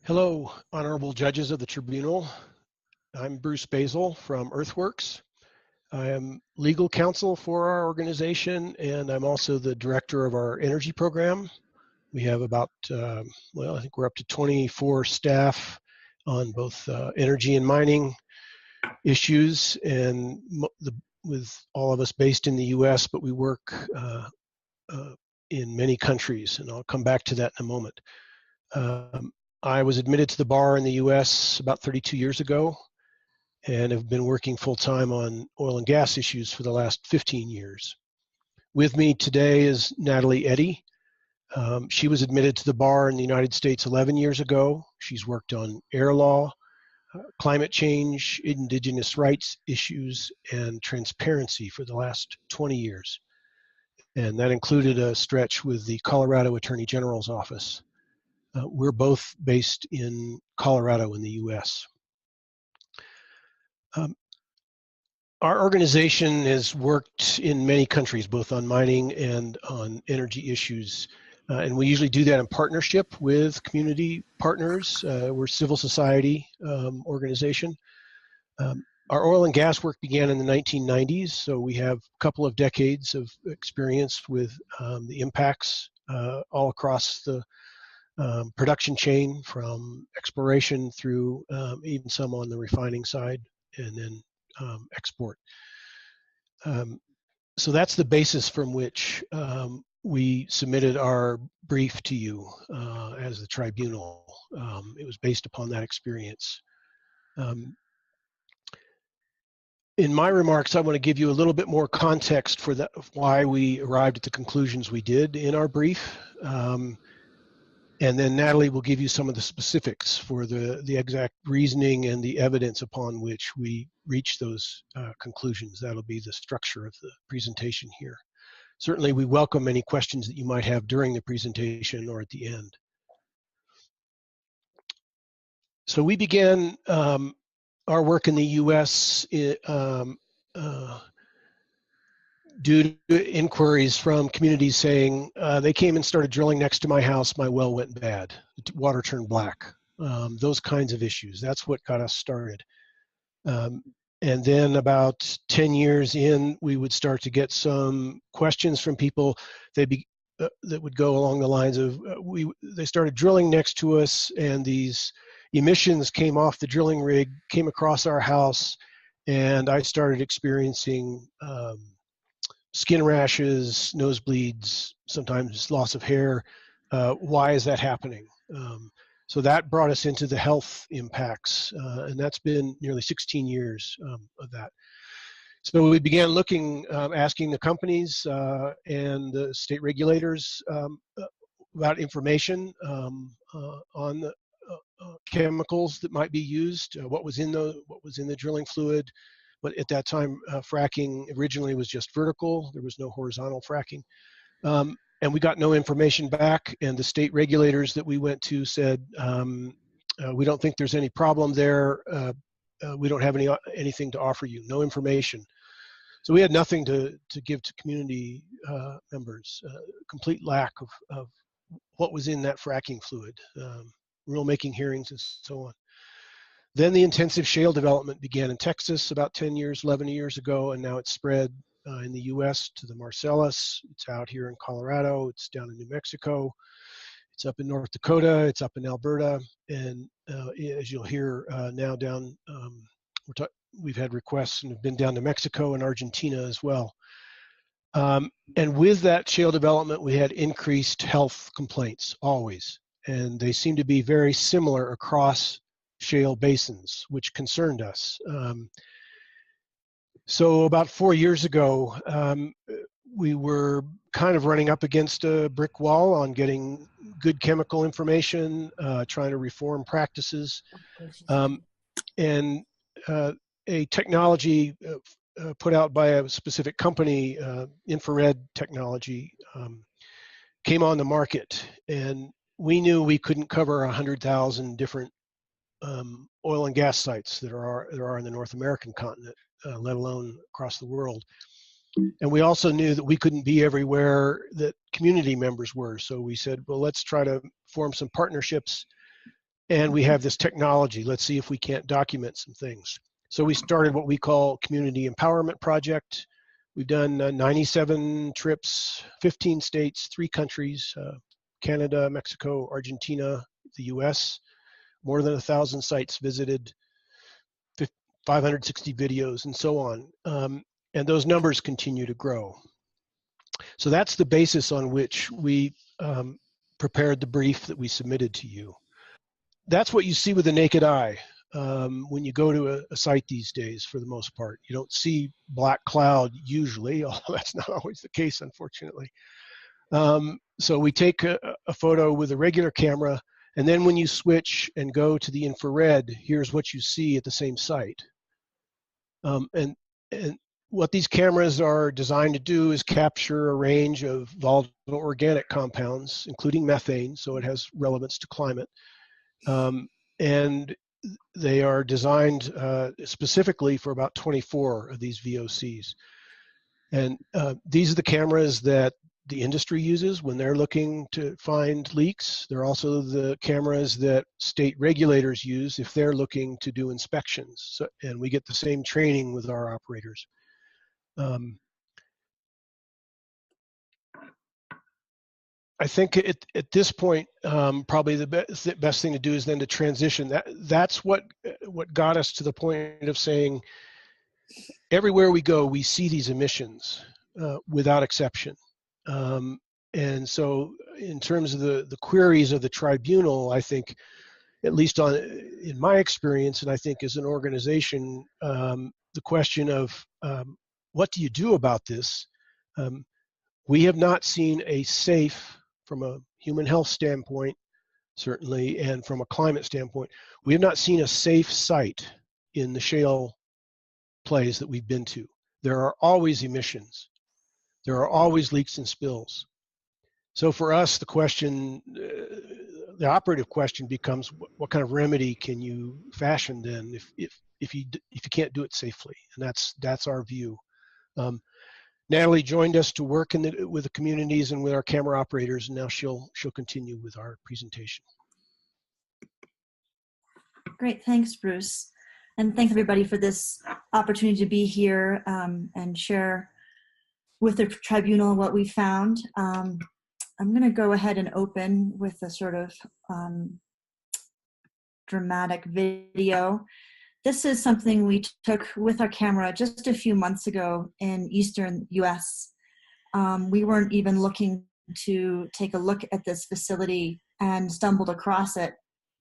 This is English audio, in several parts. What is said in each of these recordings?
Hello, honorable judges of the tribunal. I'm Bruce Baizel from Earthworks. I am legal counsel for our organization, and I'm also the director of our energy program. We have about, I think we're up to 24 staff on both energy and mining issues, and with all of us based in the US, but we work in many countries, and I'll come back to that in a moment. I was admitted to the bar in the US about 32 years ago and have been working full-time on oil and gas issues for the last 15 years. With me today is Nathalie Eddy. She was admitted to the bar in the United States 11 years ago. She's worked on air law, climate change, indigenous rights issues, and transparency for the last 20 years. And that included a stretch with the Colorado Attorney General's office. We're both based in Colorado in the US. Our organization has worked in many countries, both on mining and on energy issues. And we usually do that in partnership with community partners. We're a civil society organization. Our oil and gas work began in the 1990s, so we have a couple of decades of experience with the impacts all across the production chain, from exploration through even some on the refining side, and then export. So that's the basis from which we submitted our brief to you as the tribunal. It was based upon that experience. In my remarks, I want to give you a little bit more context for that, why we arrived at the conclusions we did in our brief. And then Nathalie will give you some of the specifics for the exact reasoning and the evidence upon which we reach those conclusions. That'll be the structure of the presentation here. Certainly, we welcome any questions that you might have during the presentation or at the end. So we began our work in the US due to inquiries from communities saying they came and started drilling next to my house, my well went bad, water turned black, those kinds of issues. That's what got us started. And then about 10 years in, we would start to get some questions from people that would go along the lines of, they started drilling next to us, and these emissions came off the drilling rig, came across our house, and I started experiencing skin rashes, nosebleeds, sometimes loss of hair. Why is that happening? So that brought us into the health impacts, and that's been nearly 16 years of that. So we began looking, asking the companies and the state regulators about information on the chemicals that might be used, what was in the drilling fluid. But at that time, fracking originally was just vertical. There was no horizontal fracking. And we got no information back, and the state regulators that we went to said, we don't think there's any problem there. We don't have anything to offer you, no information. So we had nothing to give to community members, complete lack of what was in that fracking fluid, rulemaking hearings and so on. Then the intensive shale development began in Texas about 11 years ago, and now it's spread in the US to the Marcellus. It's out here in Colorado, it's down in New Mexico, it's up in North Dakota, it's up in Alberta, and as you'll hear now down, we've had requests and have been down to Mexico and Argentina as well. And with that shale development, we had increased health complaints, always, and they seem to be very similar across shale basins, which concerned us. So about 4 years ago, we were kind of running up against a brick wall on getting good chemical information, trying to reform practices. And a technology put out by a specific company, infrared technology, came on the market. And we knew we couldn't cover 100,000 different oil and gas sites there are in the North American continent, let alone across the world. And we also knew that we couldn't be everywhere that community members were. So we said, well, let's try to form some partnerships and we have this technology. Let's see if we can't document some things. So we started what we call Community Empowerment Project. We've done 97 trips, 15 states, 3 countries, Canada, Mexico, Argentina, the US, more than 1,000 sites visited, 560 videos, and so on. And those numbers continue to grow. So that's the basis on which we prepared the brief that we submitted to you. That's what you see with the naked eye when you go to a site these days, for the most part. You don't see black cloud usually, although that's not always the case, unfortunately. So we take a photo with a regular camera, and then when you switch and go to the infrared, here's what you see at the same site. And what these cameras are designed to do is capture a range of volatile organic compounds, including methane, so it has relevance to climate. And they are designed specifically for about 24 of these VOCs. And these are the cameras that the industry uses when they're looking to find leaks. They're also the cameras that state regulators use if they're looking to do inspections. So, and we get the same training with our operators. I think at this point, probably the best thing to do is then to transition. That's what got us to the point of saying, everywhere we go, we see these emissions without exception. And so in terms of the queries of the tribunal, I think, at least in my experience, and I think as an organization, the question of what do you do about this? We have not seen a safe, from a human health standpoint, certainly, and from a climate standpoint, we have not seen a safe site in the shale plays that we've been to. There are always emissions. There are always leaks and spills. So for us, the question, the operative question becomes, what kind of remedy can you fashion then if you can't do it safely? And that's our view. Natalie joined us to work with the communities and with our camera operators, and now she'll continue with our presentation. Great, thanks, Bruce. And thanks everybody for this opportunity to be here and share with the tribunal what we found. I'm gonna go ahead and open with a sort of dramatic video. This is something we took with our camera just a few months ago in Eastern US. We weren't even looking to take a look at this facility and stumbled across it.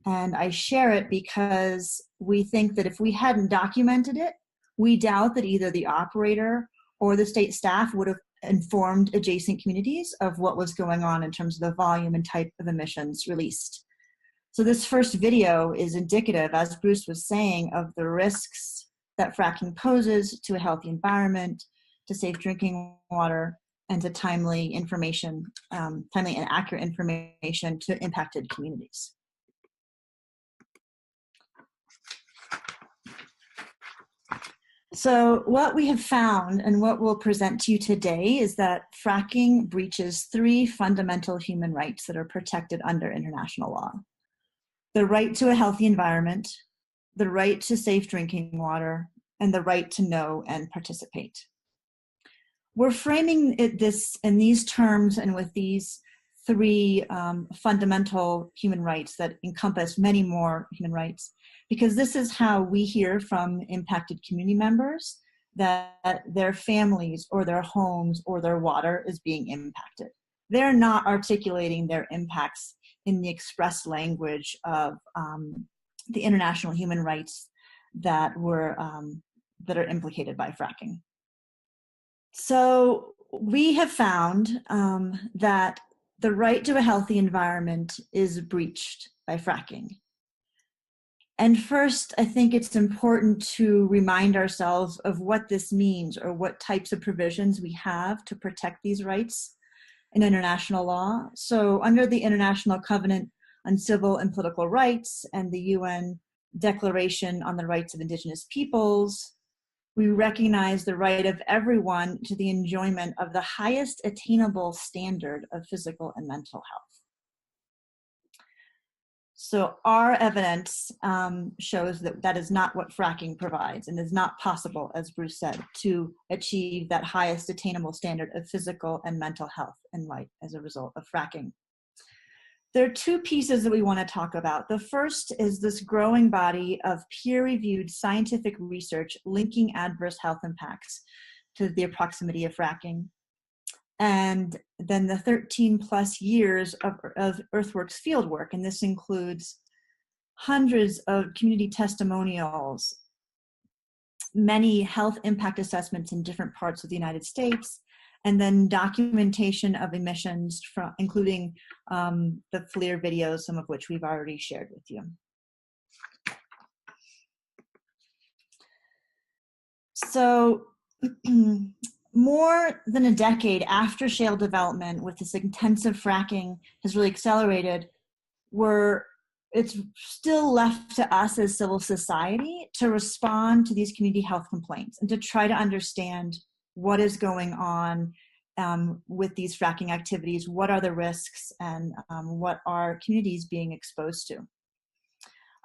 And I share it because we think that if we hadn't documented it, we doubt that either the operator or the state staff would have informed adjacent communities of what was going on in terms of the volume and type of emissions released. So this first video is indicative, as Bruce was saying, of the risks that fracking poses to a healthy environment, to safe drinking water, and to timely information, timely and accurate information to impacted communities. So what we have found and what we'll present to you today is that fracking breaches 3 fundamental human rights that are protected under international law: the right to a healthy environment, the right to safe drinking water, and the right to know and participate. We're framing this in these terms and with these 3 fundamental human rights that encompass many more human rights, because this is how we hear from impacted community members that their families or their homes or their water is being impacted. They're not articulating their impacts in the express language of the international human rights that that are implicated by fracking. So we have found that the right to a healthy environment is breached by fracking. And first, I think it's important to remind ourselves of what this means, or what types of provisions we have to protect these rights in international law. So under the International Covenant on Civil and Political Rights and the UN Declaration on the Rights of Indigenous Peoples, we recognize the right of everyone to the enjoyment of the highest attainable standard of physical and mental health. So our evidence shows that that is not what fracking provides, and is not possible, as Bruce said, to achieve that highest attainable standard of physical and mental health and life as a result of fracking. There are two pieces that we want to talk about. The first is this growing body of peer-reviewed scientific research linking adverse health impacts to the proximity of fracking. And then the 13 plus years of Earthworks field work, and this includes hundreds of community testimonials, many health impact assessments in different parts of the United States, and then documentation of emissions, from, including the FLIR videos, some of which we've already shared with you. So more than a decade after shale development, with this intensive fracking has really accelerated, it's still left to us as civil society to respond to these community health complaints and to try to understand what is going on with these fracking activities, what are the risks, and what are communities being exposed to.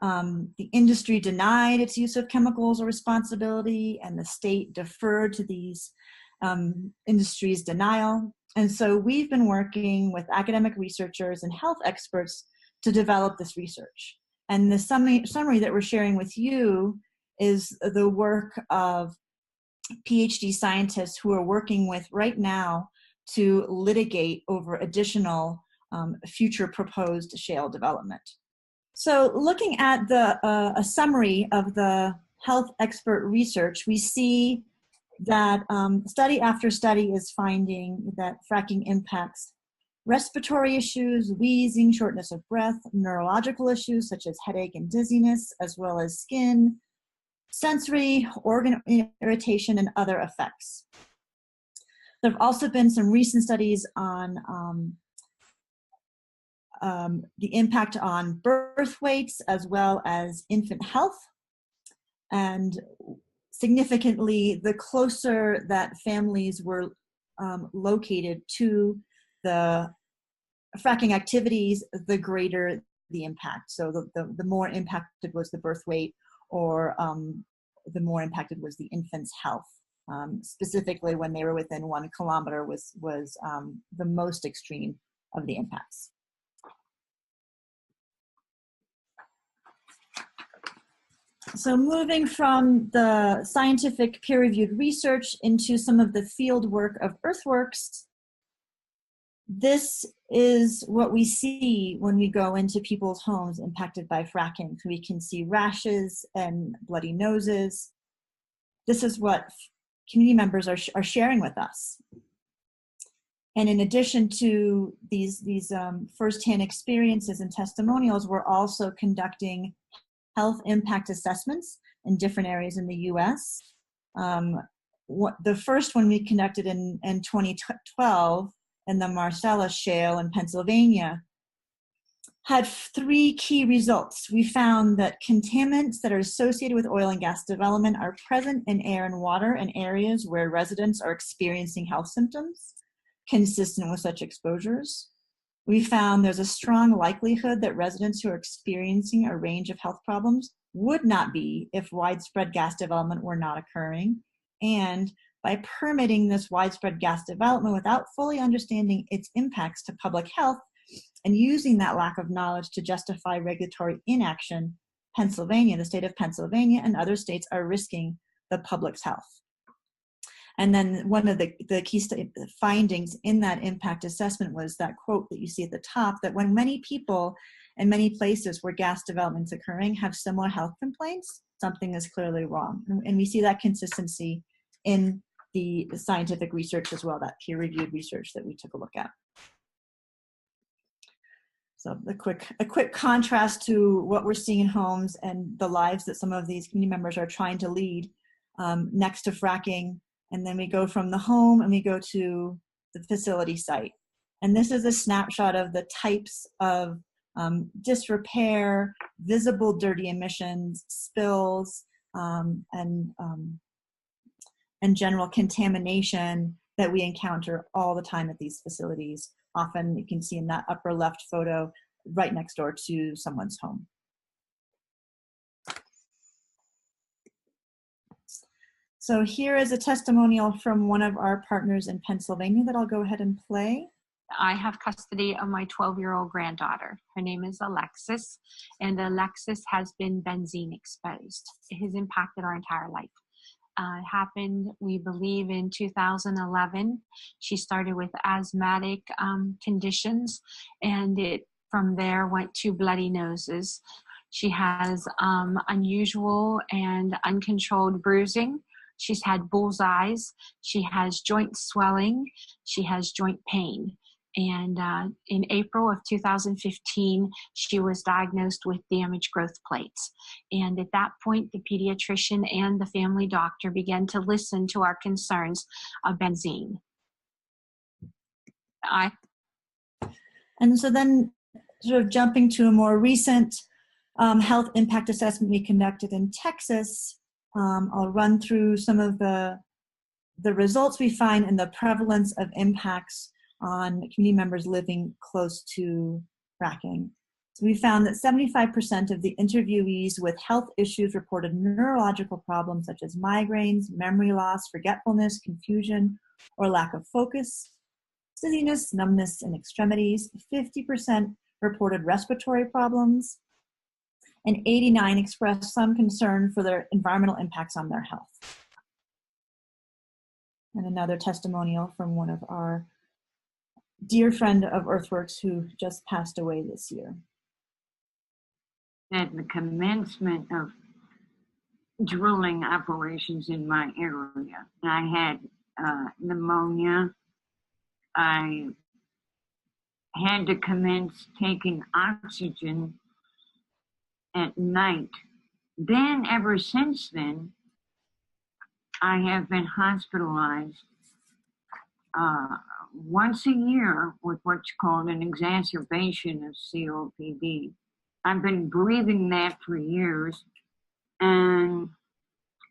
The industry denied its use of chemicals or responsibility, and the state deferred to these industry's denial. And so we've been working with academic researchers and health experts to develop this research. And the summary that we're sharing with you is the work of PhD scientists who are working with right now to litigate over additional future proposed shale development. So looking at a summary of the health expert research, we see that study after study is finding that fracking impacts respiratory issues, wheezing, shortness of breath, neurological issues such as headache and dizziness, as well as skin, sensory, organ irritation, and other effects. There have also been some recent studies on the impact on birth weights as well as infant health. And significantly, the closer that families were located to the fracking activities, the greater the impact. So the more impacted was the birth weight, or the more impacted was the infant's health. Specifically, when they were within 1 kilometer was the most extreme of the impacts. So moving from the scientific peer-reviewed research into some of the field work of Earthworks, this is what we see when we go into people's homes impacted by fracking. So we can see rashes and bloody noses. This is what community members are sharing with us. And in addition to these firsthand experiences and testimonials, we're also conducting health impact assessments in different areas in the US. The first one we conducted in 2012 in the Marcellus Shale in Pennsylvania had 3 key results. We found that contaminants that are associated with oil and gas development are present in air and water in areas where residents are experiencing health symptoms consistent with such exposures. We found there's a strong likelihood that residents who are experiencing a range of health problems would not be if widespread gas development were not occurring. And by permitting this widespread gas development without fully understanding its impacts to public health and using that lack of knowledge to justify regulatory inaction, Pennsylvania, the state of Pennsylvania, and other states are risking the public's health. And then one of the key findings in that impact assessment was that quote that you see at the top, that when many people in many places where gas development's occurring have similar health complaints, something is clearly wrong. And we see that consistency in the scientific research as well, that peer-reviewed research that we took a look at. So a quick contrast to what we're seeing in homes and the lives that some of these community members are trying to lead next to fracking. And then we go from the home and we go to the facility site. And this is a snapshot of the types of disrepair, visible dirty emissions, spills, and general contamination that we encounter all the time at these facilities. Often you can see in that upper left photo right next door to someone's home. So here is a testimonial from one of our partners in Pennsylvania that I'll go ahead and play. I have custody of my 12-year-old granddaughter. Her name is Alexis, and Alexis has been benzene exposed. It has impacted our entire life. It happened, we believe, in 2011. She started with asthmatic conditions, and it from there went to bloody noses. She has unusual and uncontrolled bruising. She's had bullseyes. She has joint swelling. She has joint pain. And in April of 2015, she was diagnosed with damaged growth plates. And at that point, the pediatrician and the family doctor began to listen to our concerns of benzene. And so then, sort of jumping to a more recent health impact assessment we conducted in Texas, I'll run through some of the results we find and the prevalence of impacts on community members living close to fracking. So we found that 75% of the interviewees with health issues reported neurological problems such as migraines, memory loss, forgetfulness, confusion, or lack of focus, dizziness, numbness in extremities. 50% reported respiratory problems, and 89 expressed some concern for their environmental impacts on their health. And another testimonial from one of our dear friend of Earthworks who just passed away this year. At the commencement of drilling operations in my area, I had pneumonia. I had to commence taking oxygen at night. Then, ever since then, I have been hospitalized once a year with what's called an exacerbation of COPD. I've been breathing that for years, and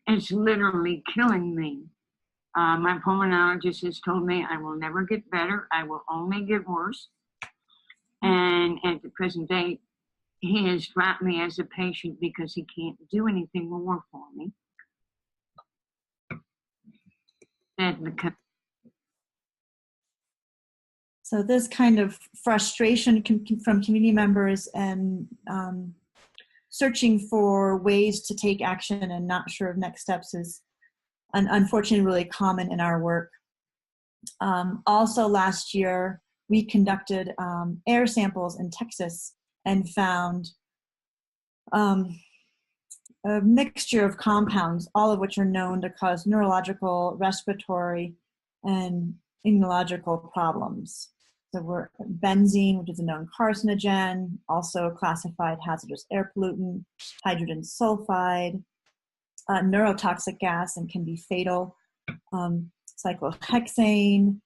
it's literally killing me. My pulmonologist has told me I will never get better, I will only get worse. And at the present date, he has dropped me as a patient because he can't do anything more for me. So this kind of frustration from community members and searching for ways to take action and not sure of next steps is unfortunately really common in our work. Also last year, we conducted air samples in Texas and found a mixture of compounds, all of which are known to cause neurological, respiratory, and immunological problems. So we're benzene, which is a known carcinogen, also a classified hazardous air pollutant, hydrogen sulfide, neurotoxic gas and can be fatal, cyclohexane,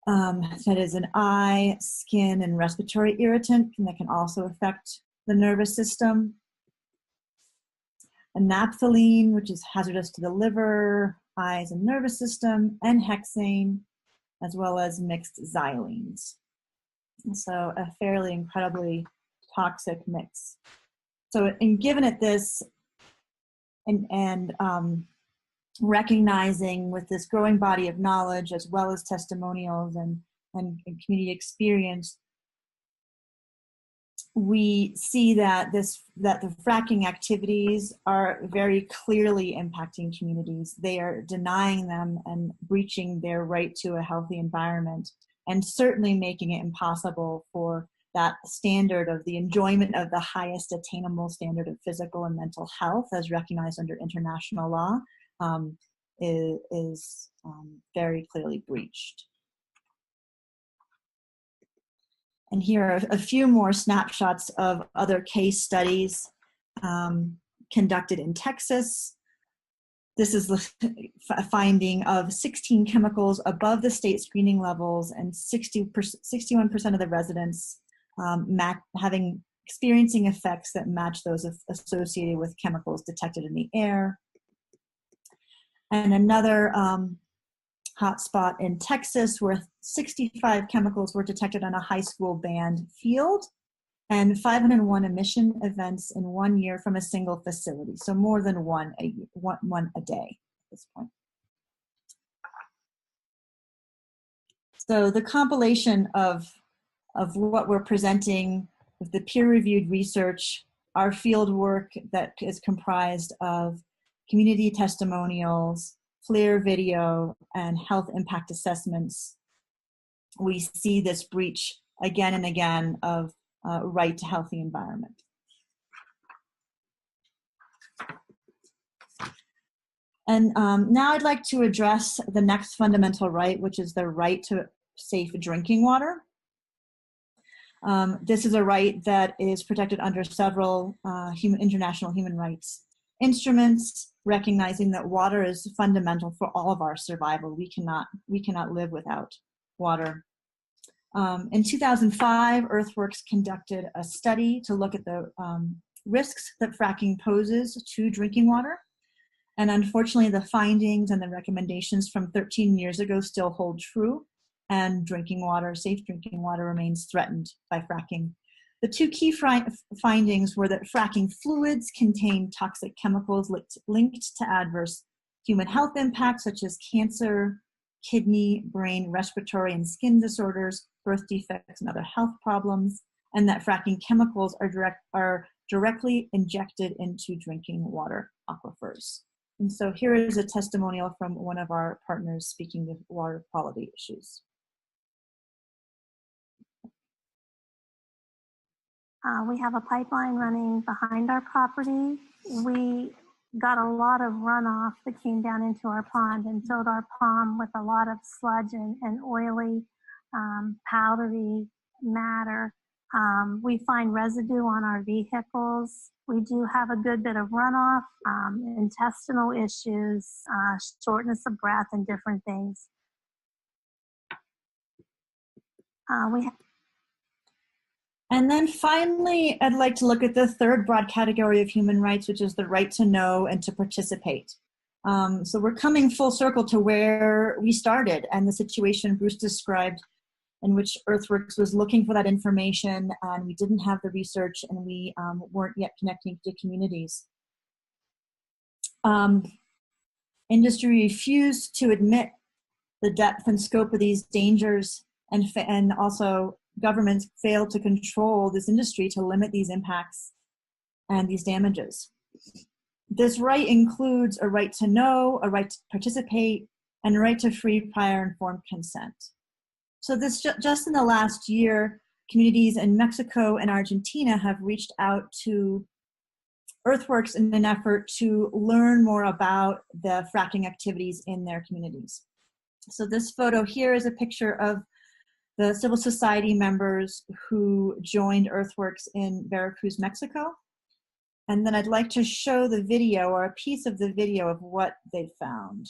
that is an eye, skin, and respiratory irritant that can also affect the nervous system. And naphthalene, which is hazardous to the liver, eyes, and nervous system, and hexane, as well as mixed xylenes. So a fairly incredibly toxic mix. So in given it this, and recognizing with this growing body of knowledge as well as testimonials and community experience, we see that the fracking activities are very clearly impacting communities. They are denying them and breaching their right to a healthy environment, and certainly making it impossible for that standard of the enjoyment of the highest attainable standard of physical and mental health as recognized under international law is very clearly breached. And here are a few more snapshots of other case studies conducted in Texas. This is the finding of 16 chemicals above the state screening levels, and 61% of the residents experiencing effects that match those associated with chemicals detected in the air. And another hotspot in Texas where 65 chemicals were detected on a high school band field. and 501 emission events in 1 year from a single facility. So more than one a day at this point. So the compilation of what we're presenting with the peer-reviewed research, our field work that is comprised of community testimonials, FLIR video, and health impact assessments, we see this breach again and again of right to healthy environment. And now I'd like to address the next fundamental right, which is the right to safe drinking water. This is a right that is protected under several international human rights instruments, recognizing that water is fundamental for all of our survival. We cannot live without water. In 2005, Earthworks conducted a study to look at the risks that fracking poses to drinking water. And unfortunately, the findings and the recommendations from 13 years ago still hold true, and drinking water, safe drinking water, remains threatened by fracking. The two key findings were that fracking fluids contain toxic chemicals linked to adverse human health impacts such as cancer, kidney, brain, respiratory, and skin disorders, birth defects, and other health problems, and that fracking chemicals are directly injected into drinking water aquifers. And so here is a testimonial from one of our partners speaking to water quality issues. We have a pipeline running behind our property. We got a lot of runoff that came down into our pond and filled our pond with a lot of sludge and oily, powdery matter. We find residue on our vehicles. We do have a good bit of runoff, intestinal issues, shortness of breath, and different things. And then finally, I'd like to look at the third broad category of human rights, which is the right to know and to participate. So we're coming full circle to where we started and the situation Bruce described, in which Earthworks was looking for that information, and we didn't have the research, and we weren't yet connecting to communities. Industry refused to admit the depth and scope of these dangers, and also governments failed to control this industry to limit these impacts and these damages. This right includes a right to know, a right to participate, and a right to free, prior, informed consent. So this just in the last year, communities in Mexico and Argentina have reached out to Earthworks in an effort to learn more about the fracking activities in their communities. So this photo here is a picture of the civil society members who joined Earthworks in Veracruz, Mexico. And then I'd like to show the video, or a piece of the video, of what they found.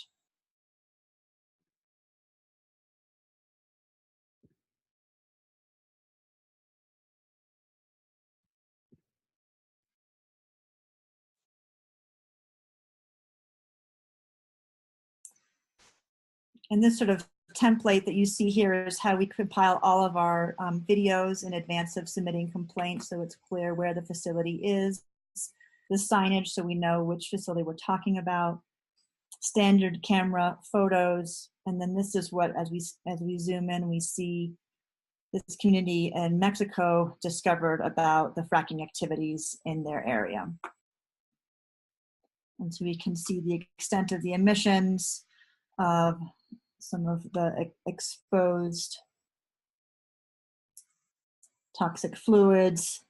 And this sort of template that you see here is how we compile all of our videos in advance of submitting complaints, so it's clear where the facility is, the signage so we know which facility we're talking about, standard camera photos, and then this is what, as we zoom in, we see this community in Mexico discovered about the fracking activities in their area. And so we can see the extent of the emissions of some of the exposed toxic fluids.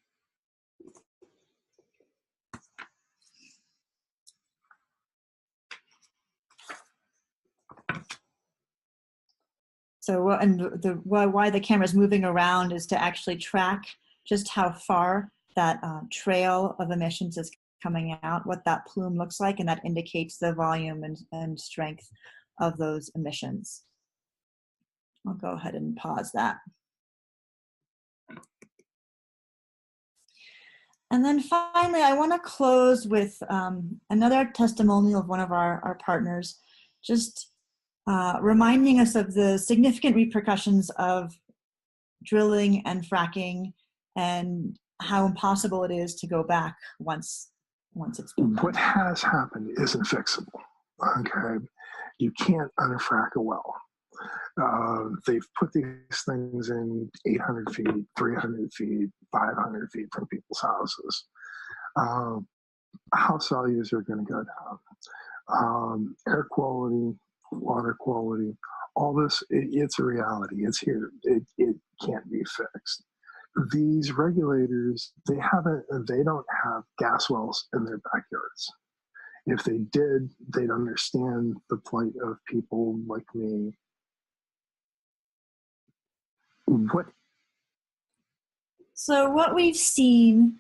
So, and why the camera is moving around is to actually track just how far that trail of emissions is coming out, what that plume looks like, and that indicates the volume and strength of those emissions. I'll go ahead and pause that. And then finally, I want to close with another testimonial of one of our partners, just reminding us of the significant repercussions of drilling and fracking, and how impossible it is to go back once it's been done. What has happened isn't fixable. Okay, you can't unfrack a well. They've put these things in 800 feet, 300 feet, 500 feet from people's houses. House values are going to go down. Air quality, water quality, all this, it's a reality. It's here. It can't be fixed. These regulators, they don't have gas wells in their backyards. If they did, they'd understand the plight of people like me. So what we've seen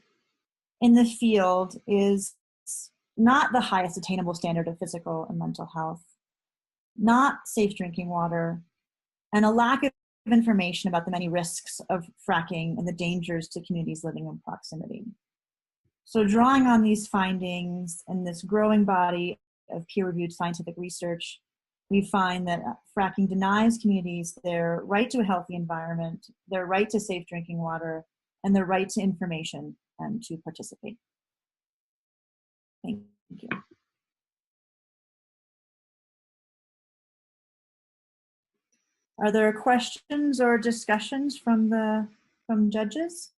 in the field is not the highest attainable standard of physical and mental health, not safe drinking water, and a lack of information about the many risks of fracking and the dangers to communities living in proximity. So drawing on these findings and this growing body of peer-reviewed scientific research, we find that fracking denies communities their right to a healthy environment, their right to safe drinking water, and their right to information and to participate. Thank you. Are there questions or discussions from judges?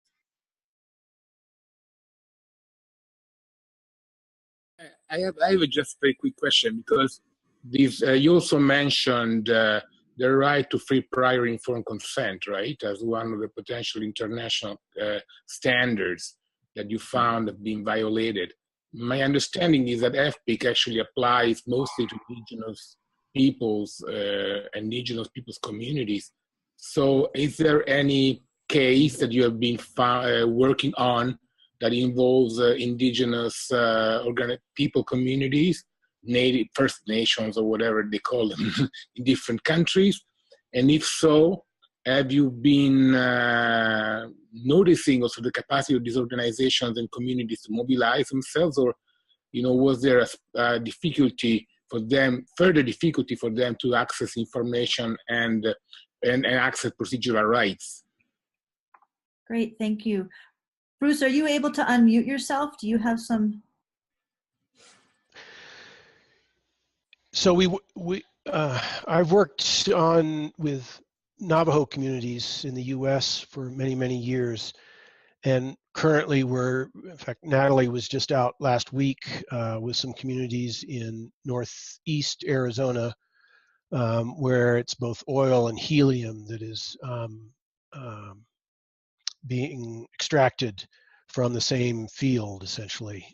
I have a just very quick question, because this you also mentioned the right to free prior informed consent, right, as one of the potential international standards that you found have been violated. My understanding is that FPIC actually applies mostly to indigenous peoples communities. So is there any case that you have been working on that involves indigenous people communities, native First Nations or whatever they call them in different countries? And if so, have you been noticing also the capacity of these organizations and communities to mobilize themselves, or was there a difficulty for them, further difficulty for them to access information and access procedural rights? Great, thank you. Bruce, are you able to unmute yourself? Do you have some? So I've worked with Navajo communities in the U.S. for many, many years, and currently in fact, Nathalie was just out last week with some communities in northeast Arizona, where it's both oil and helium that is being extracted from the same field, essentially.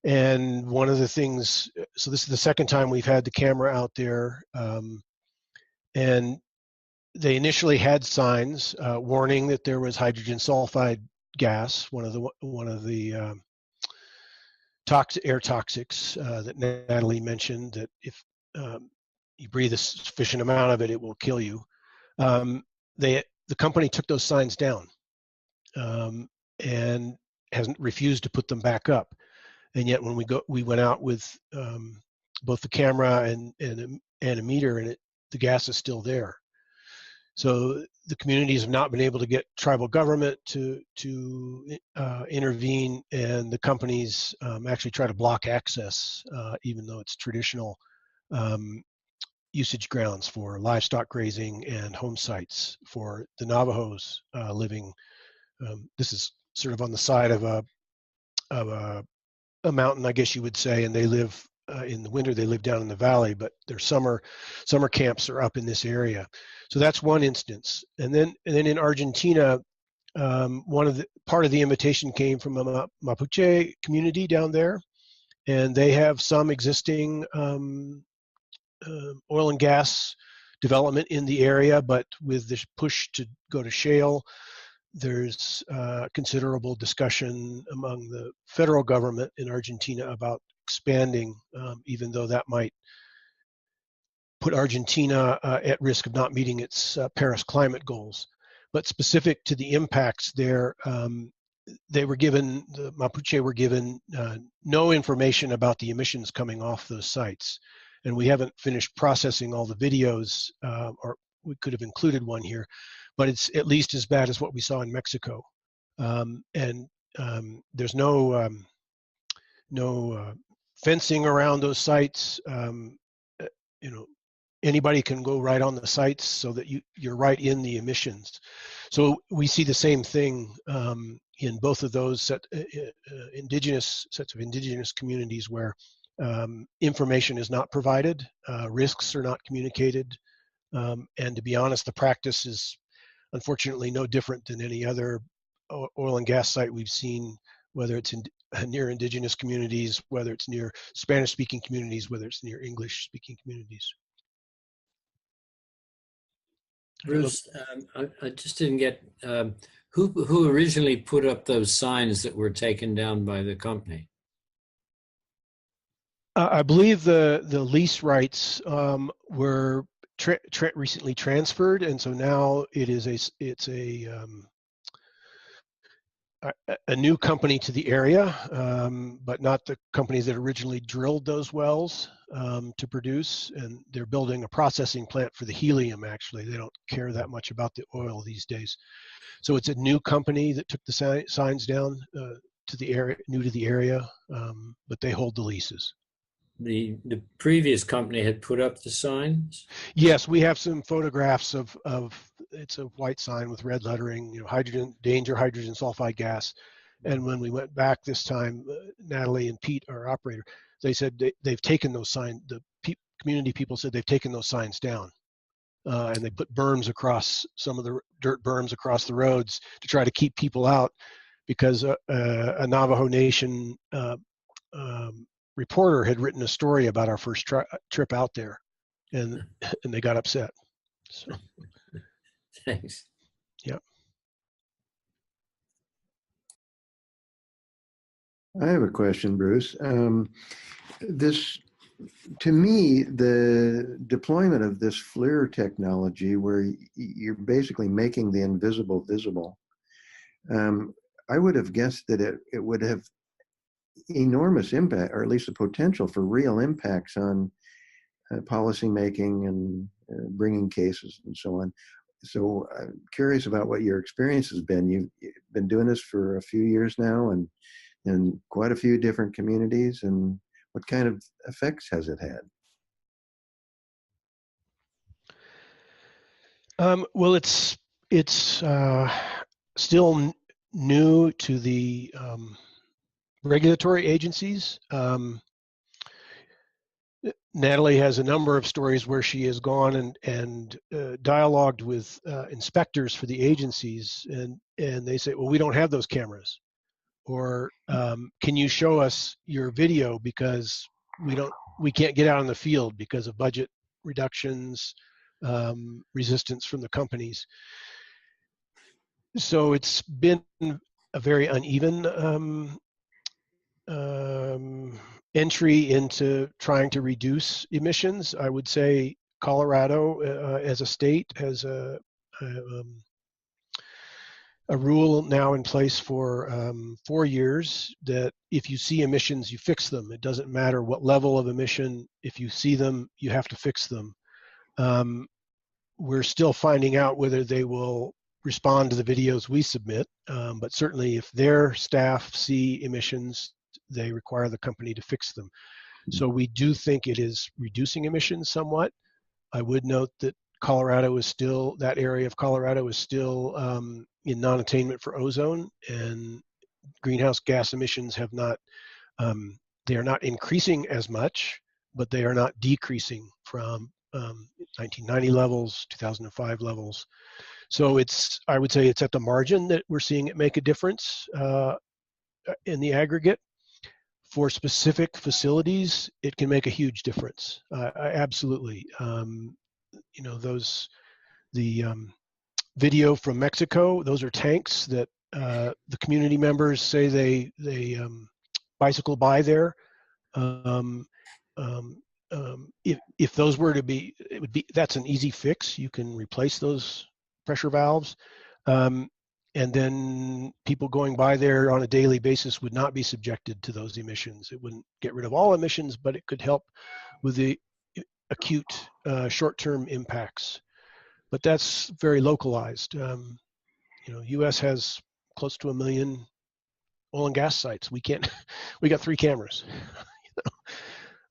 And one of the things, so this is the second time we've had the camera out there, and they initially had signs warning that there was hydrogen sulfide gas, one of the air toxics that Nathalie mentioned, that if you breathe a sufficient amount of it, it will kill you. The company took those signs down and hasn't refused to put them back up. And yet when we went out with both the camera and a meter, and the gas is still there. So the communities have not been able to get tribal government to intervene, and the companies actually try to block access, even though it's traditional usage grounds for livestock grazing and home sites for the Navajos living. This is sort of on the side of a mountain, I guess you would say, and they live in the winter. They live down in the valley, but their summer camps are up in this area. So that's one instance. And then in Argentina, part of the invitation came from a Mapuche community down there, and they have some existing oil and gas development in the area, but with this push to go to shale, there's considerable discussion among the federal government in Argentina about expanding, even though that might put Argentina at risk of not meeting its Paris climate goals. But specific to the impacts there, the Mapuche were given no information about the emissions coming off those sites. And we haven't finished processing all the videos, or we could have included one here, but it's at least as bad as what we saw in Mexico. There's no fencing around those sites. Anybody can go right on the sites, so that you're right in the emissions. So we see the same thing in both of those sets of indigenous communities where information is not provided, risks are not communicated, and to be honest, the practice is unfortunately no different than any other oil and gas site we've seen, whether it's near indigenous communities, whether it's near Spanish-speaking communities, whether it's near English-speaking communities. Bruce, I just didn't get, who originally put up those signs that were taken down by the company? I believe the lease rights were recently transferred, and so now it's a new company to the area, but not the companies that originally drilled those wells to produce, and they're building a processing plant for the helium. Actually, they don't care that much about the oil these days. So it's a new company that took the signs down to the area, new to the area, but they hold the leases. The previous company had put up the signs? Yes, we have some photographs of it's a white sign with red lettering, hydrogen, danger, hydrogen sulfide gas. And when we went back this time, Natalie and Pete, our operator, they said they've taken those signs, community people said they've taken those signs down. And they put berms across, some of the dirt berms across the roads to try to keep people out, because a Navajo Nation reporter had written a story about our first trip out there, and they got upset. So. Thanks. Yeah. I have a question, Bruce. To me, the deployment of this FLIR technology, where you're basically making the invisible visible, I would have guessed that it would have enormous impact, or at least the potential for real impacts on policy making and bringing cases and so on. So I'm curious about what your experience has been. You've been doing this for a few years now, and in quite a few different communities, and what kind of effects has it had? Well, it's still new to the regulatory agencies. Natalie has a number of stories where she has gone and dialogued with inspectors for the agencies, and they say, well, we don't have those cameras, or can you show us your video, because we can't get out in the field because of budget reductions, resistance from the companies. So it's been a very uneven entry into trying to reduce emissions. I would say Colorado, as a state, has a rule now in place for 4 years that if you see emissions, you fix them. It doesn't matter what level of emission. If you see them, you have to fix them. We're still finding out whether they will respond to the videos we submit, but certainly if their staff see emissions, they require the company to fix them. So we do think it is reducing emissions somewhat. I would note that Colorado is still, that area of Colorado is still in non-attainment for ozone, and greenhouse gas emissions have not, they are not increasing as much, but they are not decreasing from 1990 levels, 2005 levels. So I would say it's at the margin that we're seeing it make a difference in the aggregate. For specific facilities, it can make a huge difference. Absolutely. The video from Mexico, those are tanks that the community members say they bicycle by there. If those were to be, that's an easy fix. You can replace those pressure valves. And then people going by there on a daily basis would not be subjected to those emissions. It wouldn't get rid of all emissions, but it could help with the acute short-term impacts. But that's very localized. U.S. has close to 1 million oil and gas sites. We got 3 cameras.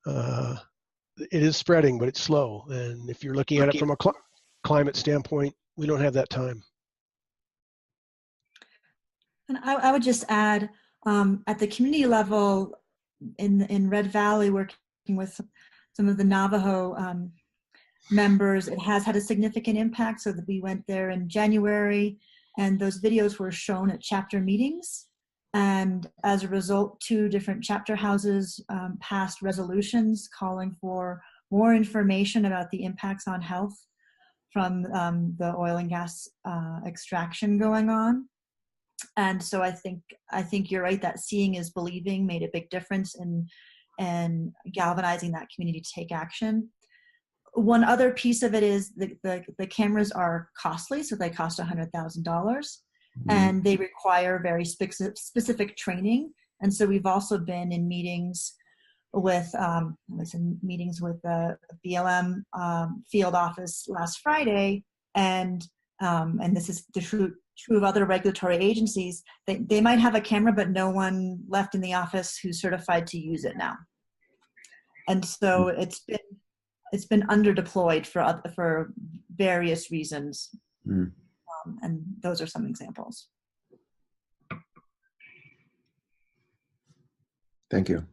It is spreading, but it's slow. And if you're looking at it from a climate standpoint, we don't have that time. And I would just add, at the community level, in Red Valley, working with some of the Navajo members, it has had a significant impact. So that we went there in January, and those videos were shown at chapter meetings. And as a result, 2 different chapter houses passed resolutions calling for more information about the impacts on health from the oil and gas extraction going on. And so I think you're right that seeing is believing made a big difference in galvanizing that community to take action. One other piece of it is the cameras are costly, so they cost $100,000, and they require very specific training. And so we've also been in meetings with the BLM field office last Friday, and this is true of other regulatory agencies. They might have a camera, but no one left in the office who's certified to use it now. And so it's been underdeployed for various reasons. And those are some examples. Thank you.